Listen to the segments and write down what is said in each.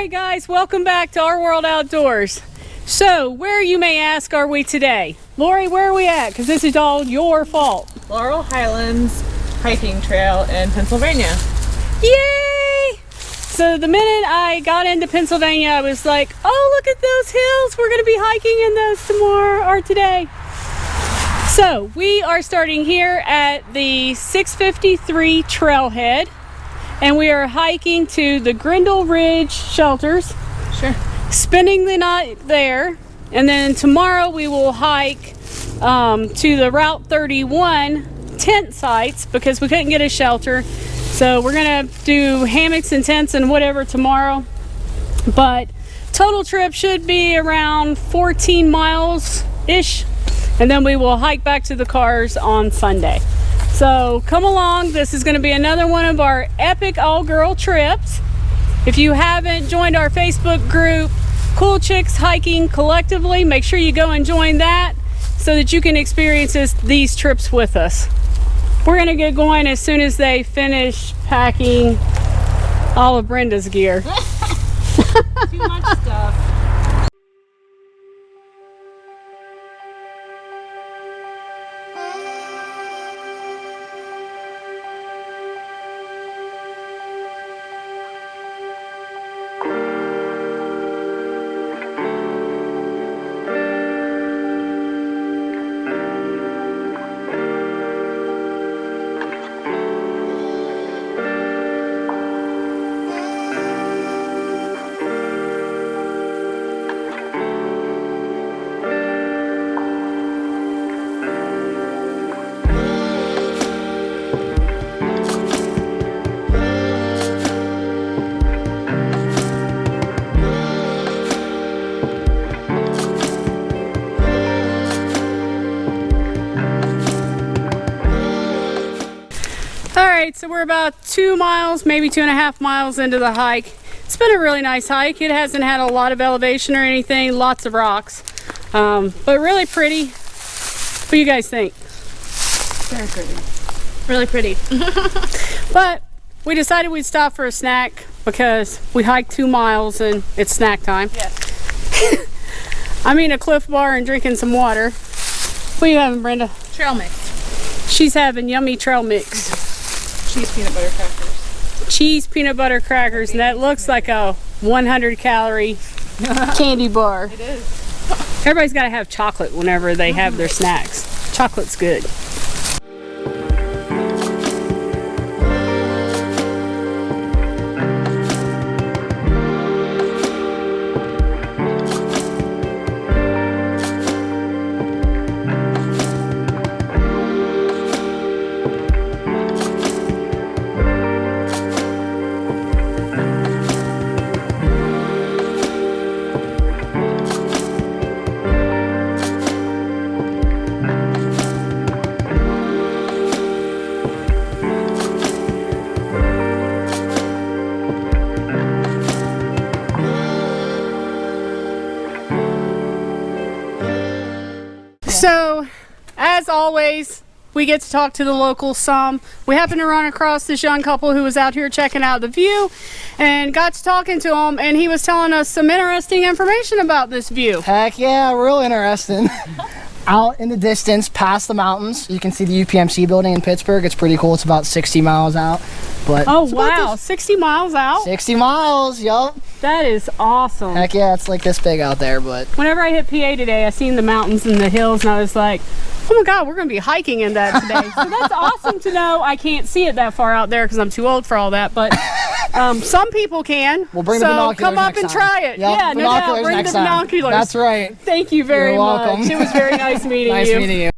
Alright guys, welcome back to Our World Outdoors. So, where you may ask are we today? Lori, where are we at? Because this is all your fault. Laurel Highlands Hiking Trail in Pennsylvania. Yay! So the minute I got into Pennsylvania, I was like, oh, look at those hills. We're going to be hiking in those tomorrow or today. So we are starting here at the 653 trailhead, and we are hiking to the Grindle Ridge shelters. Sure. Spending the night there, and then tomorrow we will hike to the Route 31 tent sites because we couldn't get a shelter. So we're gonna do hammocks and tents and whatever tomorrow. But total trip should be around 14 miles-ish. And then we will hike back to the cars on Sunday. So come along. This is gonna be another one of our epic all-girl trips. If you haven't joined our Facebook group, Cool Chicks Hiking Collectively, make sure you go and join that so that you can experience these trips with us. We're gonna get going as soon as they finish packing all of Brenda's gear. Too much stuff. Alright, so we're about 2 miles, maybe 2.5 miles into the hike. It's been a really nice hike. It hasn't had a lot of elevation or anything, lots of rocks, but really pretty. What do you guys think? Very pretty. Really pretty. But we decided we'd stop for a snack because we hiked 2 miles and it's snack time. Yes. I'm eating a Cliff Bar and drinking some water. What are you having, Brenda? Trail mix. She's having yummy trail mix. Cheese peanut butter crackers. Cheese peanut butter crackers, and that looks like a 100 calorie candy bar. It is. Everybody's got to have chocolate whenever they have their snacks. Chocolate's good. So, as always, we get to talk to the locals some. We happened to run across this young couple who was out here checking out the view and got to talking to him, and he was telling us some interesting information about this view. Heck yeah, real interesting. Out in the distance, past the mountains, you can see the UPMC building in Pittsburgh. It's pretty cool. It's about 60 miles out. But oh wow, 60 miles out? 60 miles, yup. That is awesome. Heck yeah, it's like this big out there, but... Whenever I hit PA today, I seen the mountains and the hills, and I was like, oh my God, we're going to be hiking in that today. So that's awesome to know. I can't see it that far out there because I'm too old for all that, but some people can. We'll bring the so binoculars come up next and time. try it. Yep, Yeah, no doubt. Bring the binoculars. That's right. Thank you very You're welcome. much. It was very nice meeting Nice you. meeting you.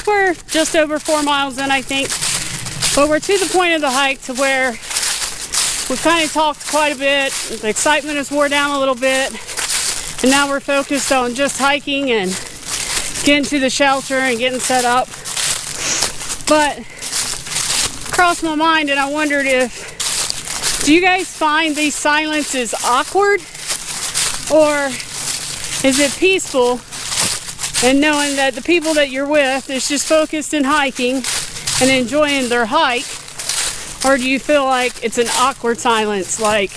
guess we're just over 4 miles in, I think. But we're to the point of the hike to where we've kind of talked quite a bit. The excitement has wore down a little bit. And now we're focused on just hiking and getting to the shelter and getting set up. But crossed my mind and I wondered do you guys find these silences awkward? Or is it peaceful and knowing that the people that you're with is just focused in hiking and enjoying their hike? Or do you feel like it's an awkward silence, like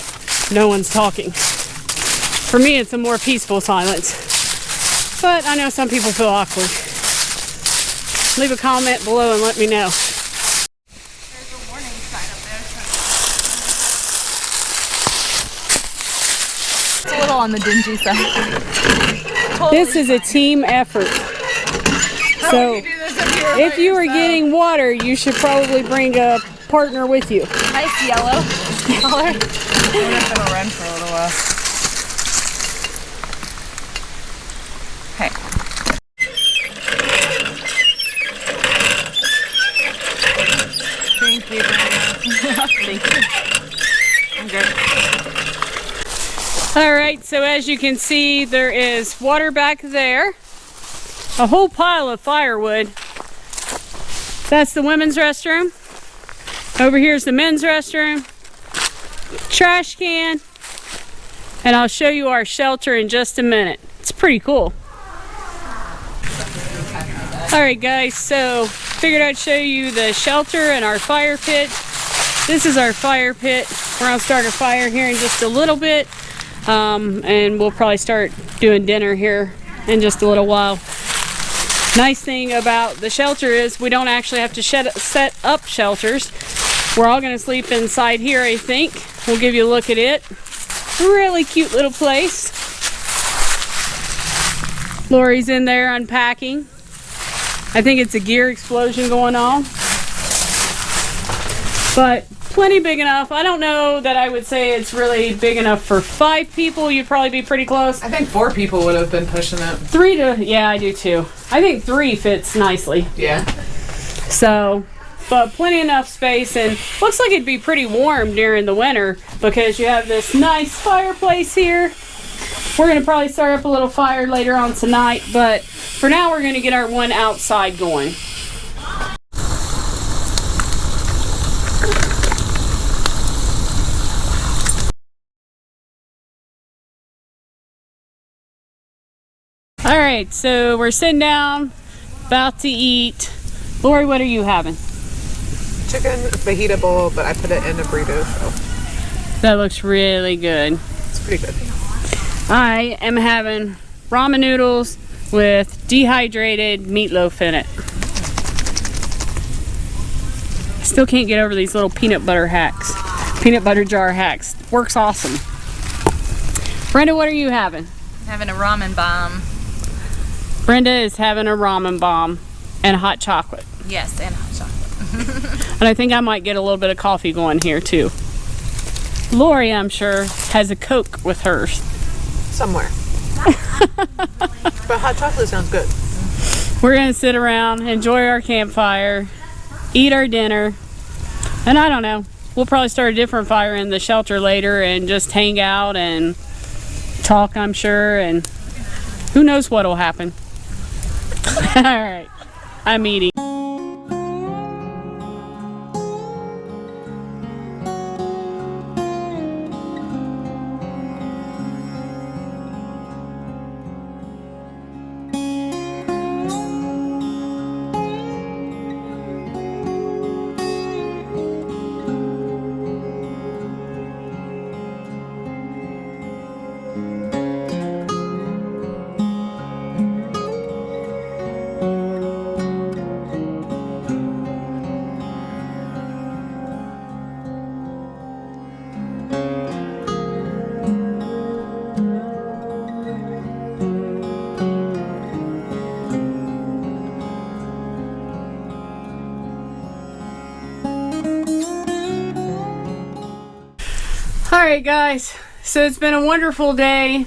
no one's talking? For me, it's a more peaceful silence. But I know some people feel awkward. Leave a comment below and let me know. There's a warning sign up there. It's a little on the dingy side. This is a team effort. So if you are getting water, you should probably bring a partner with you. Nice yellow color. I'm just gonna run for a little while. Okay. Thank you. Thank you. I'm good. All right, so as you can see, there is water back there. A whole pile of firewood. That's the women's restroom. Over here is the men's restroom. Trash can. And I'll show you our shelter in just a minute. It's pretty cool. All right, guys, so figured I'd show you the shelter and our fire pit. This is our fire pit. We're gonna start a fire here in just a little bit. And we'll probably start doing dinner here in just a little while. Nice thing about the shelter is we don't actually have to set up shelters. We're all gonna sleep inside here, I think. We'll give you a look at it. Really cute little place. Lori's in there unpacking. I think it's a gear explosion going on. But plenty big enough. I don't know that I would say it's really big enough for 5 people. You'd probably be pretty close. I think 4 people would have been pushing it. 3 to, yeah, I do too. I think 3 fits nicely. Yeah. So, but plenty enough space, and looks like it'd be pretty warm during the winter because you have this nice fireplace here. We're gonna probably start up a little fire later on tonight, but for now we're gonna get our one outside going. All right, so we're sitting down, about to eat. Lori, what are you having? Chicken fajita bowl, but I put it in a burrito, so That looks really good. it's pretty good. I am having ramen noodles with dehydrated meatloaf in it. I still can't get over these little peanut butter hacks. Peanut butter jar hacks. Works awesome. Brenda, what are you having? Having a ramen bomb. Brenda is having a ramen bomb and hot chocolate. Yes, and hot chocolate. And I think I might get a little bit of coffee going here too. Lori, I'm sure, has a Coke with hers. Somewhere. But hot chocolate sounds good. We're gonna sit around, enjoy our campfire, eat our dinner, and I don't know, we'll probably start a different fire in the shelter later and just hang out and talk, I'm sure, and who knows what'll happen. All right, I'm eating. All right, guys, so it's been a wonderful day.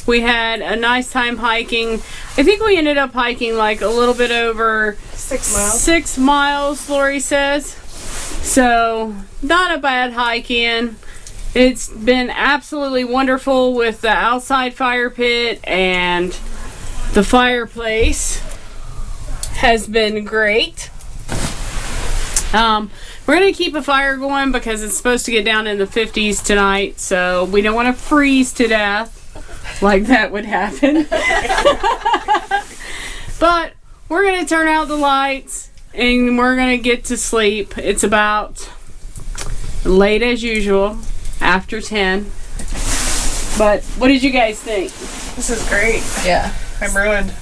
We had a nice time hiking. I think we ended up hiking like a little bit over 6 miles. 6 miles, Lori says. So, not a bad hike in. It's been absolutely wonderful with the outside fire pit, and the fireplace has been great. We're going to keep a fire going because it's supposed to get down in the 50s tonight, so we don't want to freeze to death like that would happen. But we're going to turn out the lights and we're going to get to sleep. It's about late as usual, after 10. But what did you guys think? This is great. Yeah. I'm ruined.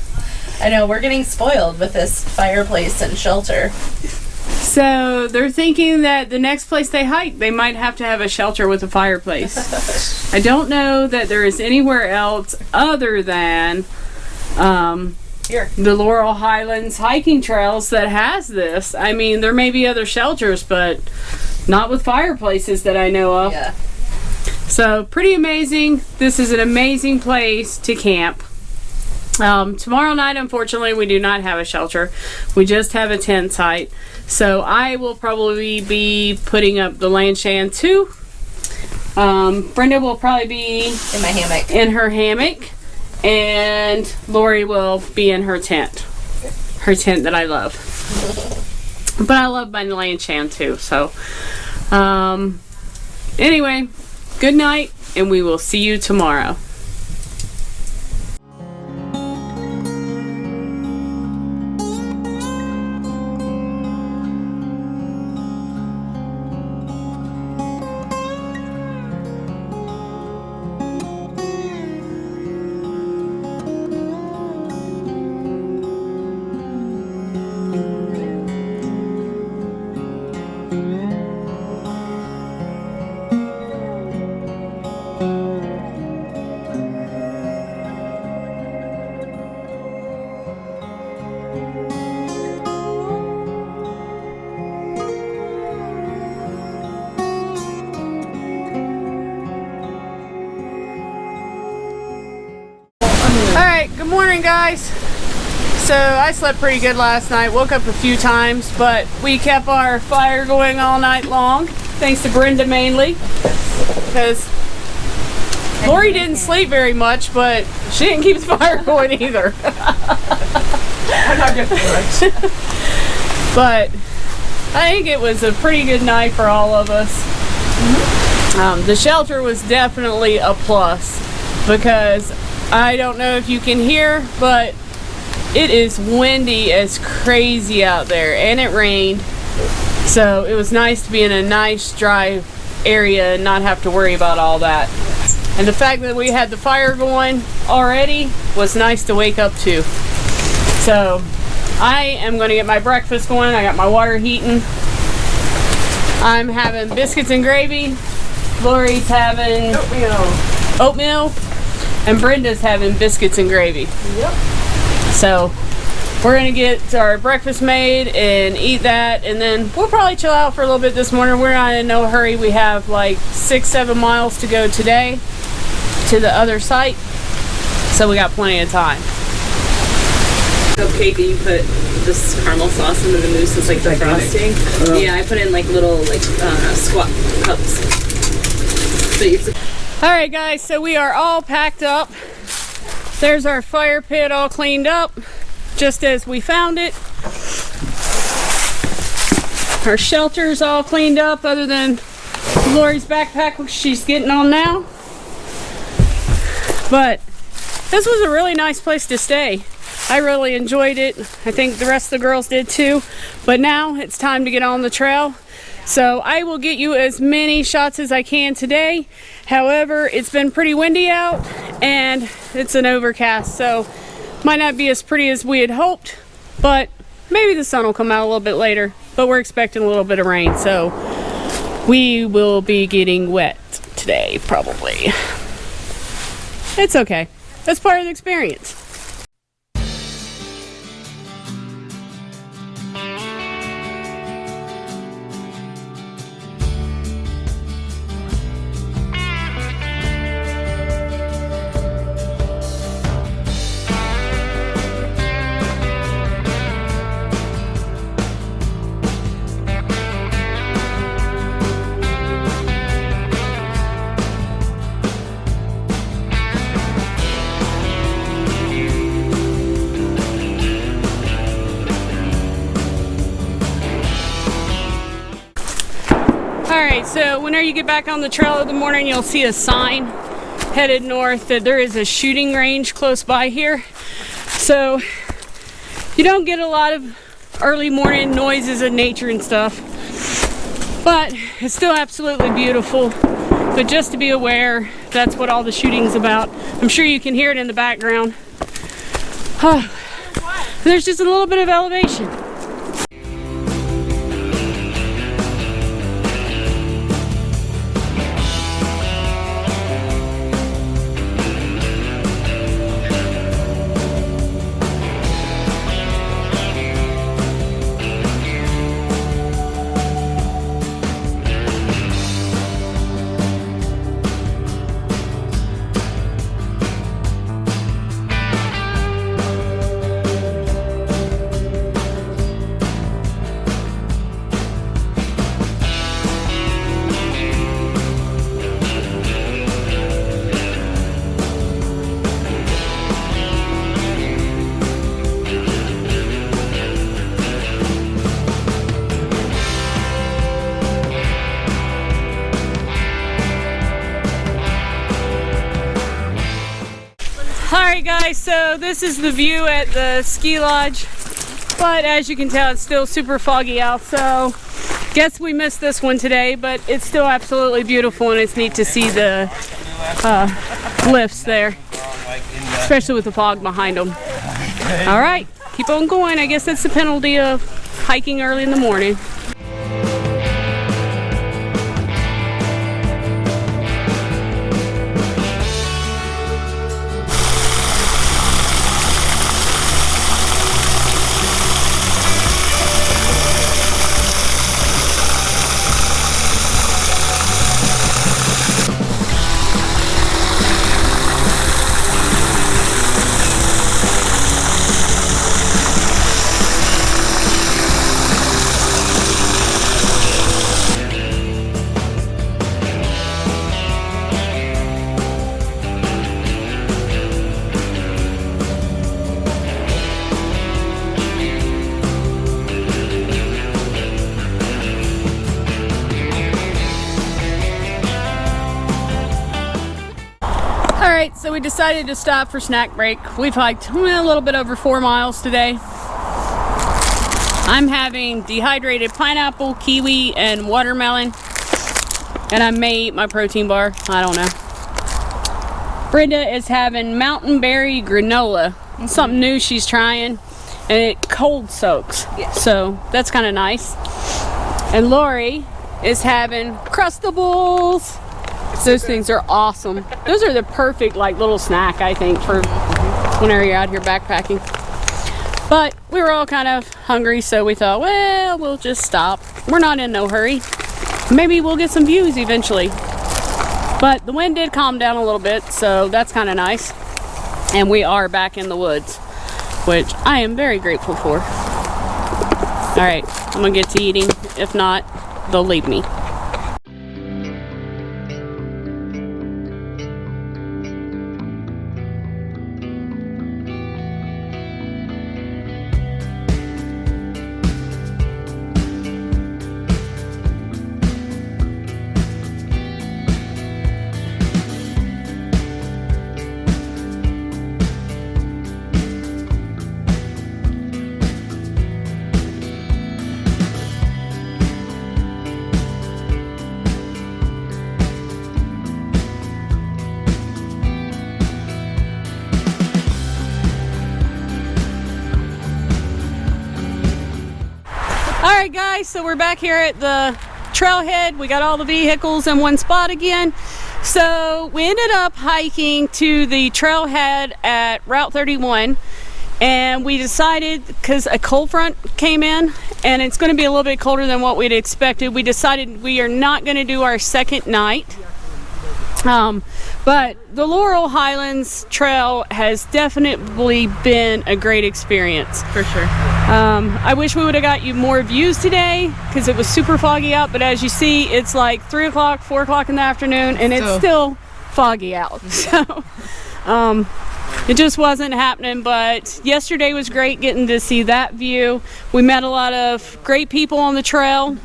I know, we're getting spoiled with this fireplace and shelter. So they're thinking that the next place they hike, they might have to have a shelter with a fireplace. I don't know that there is anywhere else other than Here. the Laurel Highlands Hiking Trails that has this. I mean, there may be other shelters, but not with fireplaces that I know of. Yeah. So pretty amazing. This is an amazing place to camp. Tomorrow night, unfortunately, we do not have a shelter. We just have a tent site. So I will probably be putting up the Lanshan too. Brenda will probably be In my hammock. in her hammock, and Lori will be in her tent that I love. But I love my Lanshan too. So anyway, good night, and we will see you tomorrow. Alright, good morning guys. So I slept pretty good last night, woke up a few times, but we kept our fire going all night long, thanks to Brenda mainly, because Lori didn't sleep very much, but she didn't keep the fire going either. I'm not good for much. But I think it was a pretty good night for all of us. The shelter was definitely a plus, because I don't know if you can hear, but it is windy as crazy out there, and it rained. So it was nice to be in a nice dry area and not have to worry about all that. And the fact that we had the fire going already was nice to wake up to. So I am going to get my breakfast going. I got my water heating. I'm having biscuits and gravy. Lori's having oatmeal. And Brenda's having biscuits and gravy. Yep. So we're gonna get our breakfast made and eat that, and then we'll probably chill out for a little bit this morning. We're not in no hurry. We have like 6-7 miles to go today to the other site, so we got plenty of time. Cupcake, and you put this caramel sauce into the mousse as like the frosting. Yeah, I put in like little squat cups. So you Alright guys, so we are all packed up. There's our fire pit all cleaned up, just as we found it. Our shelter's all cleaned up, other than Lori's backpack, which she's getting on now. But this was a really nice place to stay. I really enjoyed it. I think the rest of the girls did too. But now it's time to get on the trail. So I will get you as many shots as I can today. However, it's been pretty windy out and it's an overcast, so might not be as pretty as we had hoped, but maybe the sun will come out a little bit later. But we're expecting a little bit of rain, so we will be getting wet today, probably. It's okay. That's part of the experience. so whenever you get back on the trail in the morning, you'll see a sign headed north that there is a shooting range close by here. So you don't get a lot of early morning noises of nature and stuff, but it's still absolutely beautiful. But just to be aware, that's what all the shooting's about. I'm sure you can hear it in the background. There's just a little bit of elevation. Alright guys, so this is the view at the ski lodge, but as you can tell it's still super foggy out, so guess we missed this one today, but it's still absolutely beautiful and it's neat to see the lifts there, especially with the fog behind them. Alright, keep on going. I guess that's the penalty of hiking early in the morning. Alright, so we decided to stop for snack break. We've hiked a little bit over 4 miles today. I'm having dehydrated pineapple, kiwi, and watermelon. And I may eat my protein bar. I don't know. Brenda is having mountain berry granola. Something new she's trying. And it cold soaks. Yes. So that's kind of nice. And Lori is having Crustables. Those things are awesome. Those are the perfect like little snack, I think, for whenever you're out here backpacking. But we were all kind of hungry, so we thought, well, we'll just stop. We're not in no hurry. Maybe we'll get some views eventually. But the wind did calm down a little bit, so that's kind of nice. And we are back in the woods, which I am very grateful for. All right, I'm gonna get to eating. If not, they'll leave me. Alright guys, so we're back here at the trailhead. We got all the vehicles in one spot again. So we ended up hiking to the trailhead at Route 31, and we decided, because a cold front came in and it's going to be a little bit colder than what we'd expected, we decided we are not going to do our second night. But the Laurel Highlands Trail has definitely been a great experience. For sure. I wish we would have got you more views today because it was super foggy out, but as you see, it's like 3 o'clock, 4 o'clock in the afternoon, and it's still foggy out. So it just wasn't happening, but yesterday was great getting to see that view. We met a lot of great people on the trail.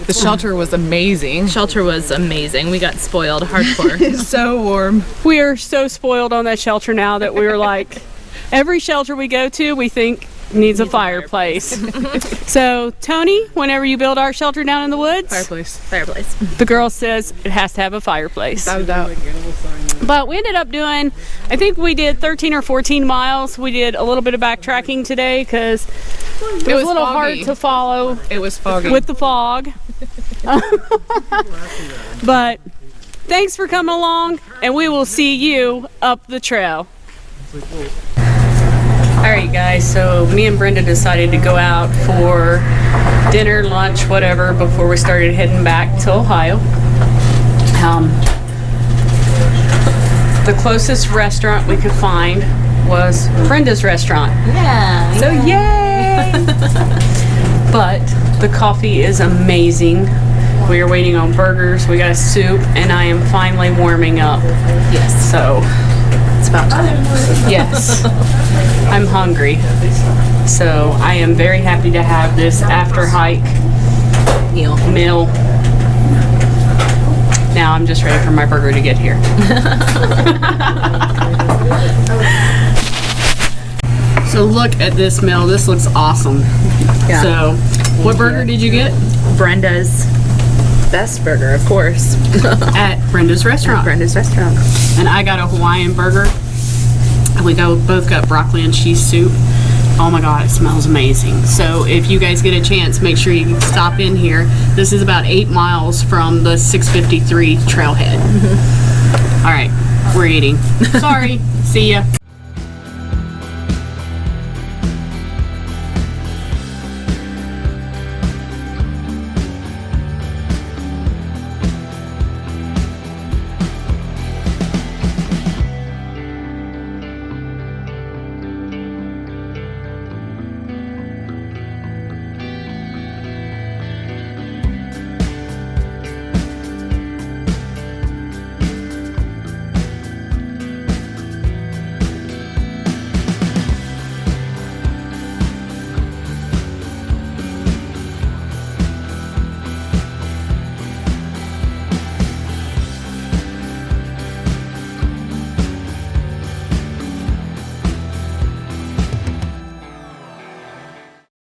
The shelter was amazing. Shelter was amazing. We got spoiled hardcore. It's so warm. We are so spoiled on that shelter now that we're like, every shelter we go to, we think needs a fireplace. So, Tony, whenever you build our shelter down in the woods, Fireplace. the girl says it has to have a fireplace. Without a doubt. But we ended up doing, I think we did 13 or 14 miles. We did a little bit of backtracking today because it was a little hard foggy. to follow It was foggy. with the fog. But thanks for coming along, and we will see you up the trail. Alright guys, so me and Brenda decided to go out for dinner, lunch, whatever, before we started heading back to Ohio. The closest restaurant we could find was Brenda's restaurant. Yeah. So yay! But the coffee is amazing. We are waiting on burgers, we got a soup, and I am finally warming up. Yes. So, It's about time. yes, I'm hungry. So I am very happy to have this after hike meal. Now I'm just ready for my burger to get here. So look at this meal. This looks awesome. Yeah. So, what burger did you get? Brenda's best burger, of course. At Brenda's restaurant. Brenda's restaurant. And I got a Hawaiian burger. And we both got broccoli and cheese soup. Oh my god, it smells amazing. So if you guys get a chance, make sure you stop in here. This is about 8 miles from the 653 trailhead. All right, we're eating. Sorry. See ya.